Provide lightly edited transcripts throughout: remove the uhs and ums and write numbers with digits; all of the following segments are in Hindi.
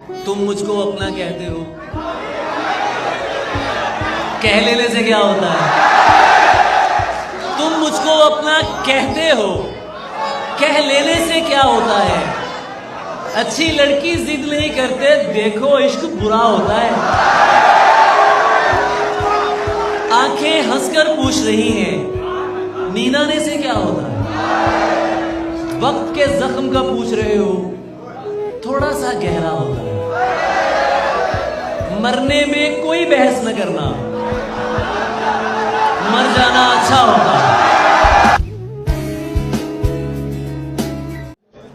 तुम मुझको अपना कहते हो, कह लेने से क्या होता है? तुम मुझको अपना कहते हो, कह लेने से क्या होता है? अच्छी लड़की जिद नहीं करते, देखो इश्क बुरा होता है। आंखें हंसकर पूछ रही हैं, नींद आने से क्या होता है? वक्त के जख्म का पूछ रहे हो, थोड़ा सा गहरा होता है। मरने में कोई बहस न करना, मर जाना अच्छा होता है।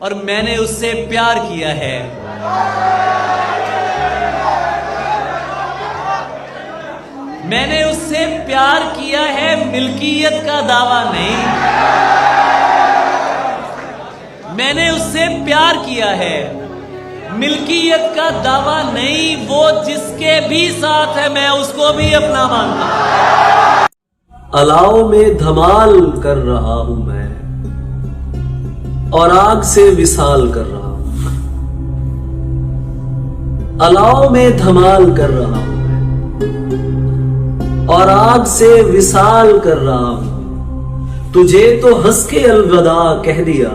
और मैंने उससे प्यार किया है, मैंने उससे प्यार किया है, मिल्कियत का दावा नहीं। मैंने उससे प्यार किया है, मिल्कियत का दावा नहीं। वो जिसके भी साथ है मैं उसको भी अपना मानता हूं। अलाव में धमाल कर रहा हूं मैं, और आग से विसाल कर रहा हूं। अलाव में धमाल कर रहा हूं मैं, और आग से विसाल कर रहा हूं। तुझे तो हंस के अलविदा कह दिया,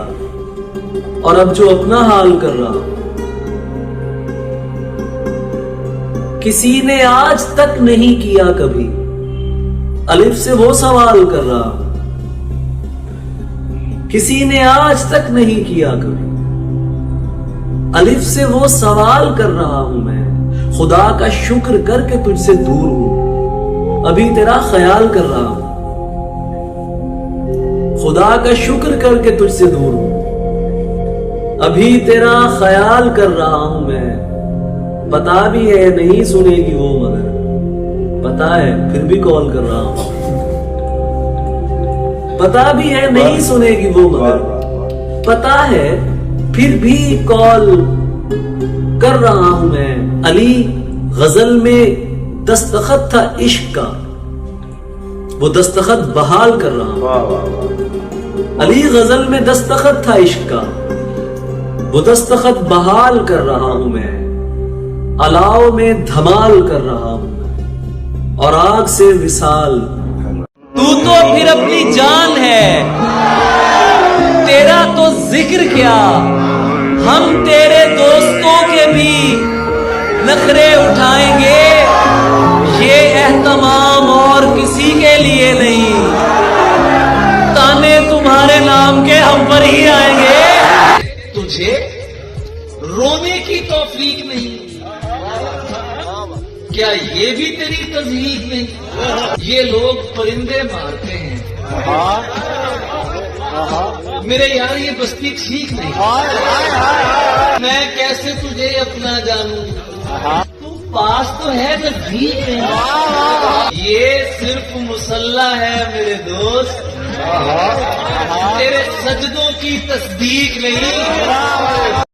और अब जो अपना हाल कर रहा हूं। किसी ने आज तक नहीं किया कभी, अलिफ से वो सवाल कर रहा हूं। किसी ने आज तक नहीं किया कभी, अलिफ से वो सवाल कर रहा हूं मैं। खुदा का शुक्र करके तुझसे दूर हूं, अभी तेरा ख्याल कर रहा हूं। खुदा का शुक्र करके तुझसे दूर हूं, अभी तेरा ख्याल कर रहा हूं मैं। पता भी है नहीं सुनेगी वो, मगर पता है फिर भी कॉल कर रहा हूं। पता भी है नहीं सुनेगी वो, मगर पता है फिर भी कॉल कर रहा हूं मैं। अली गजल में दस्तखत था इश्क का, वो दस्तखत बहाल कर रहा हूं। अली गजल में दस्तखत था इश्क का, वो दस्तखत बहाल कर रहा हूं मैं। अलाव में धमाल कर रहा हूं, और आग से विसाल। तू तो फिर अपनी जान है, तेरा तो जिक्र क्या। हम तेरे दोस्तों के भी नखरे उठाएंगे, ये एहतमाम और किसी के लिए नहीं। ताने तुम्हारे नाम के हम पर ही आएंगे। तुझे रोने की तौफीक नहीं, क्या ये भी तेरी तज़हीक नहीं? ये लोग परिंदे मारते हैं, मेरे यार ये बस्ती ठीक नहीं। मैं कैसे तुझे अपना जानूं, तू पास तो है नज़दीक नहीं। ये सिर्फ मुसल्ला है मेरे दोस्त, तेरे सजदों की तस्दीक नहीं।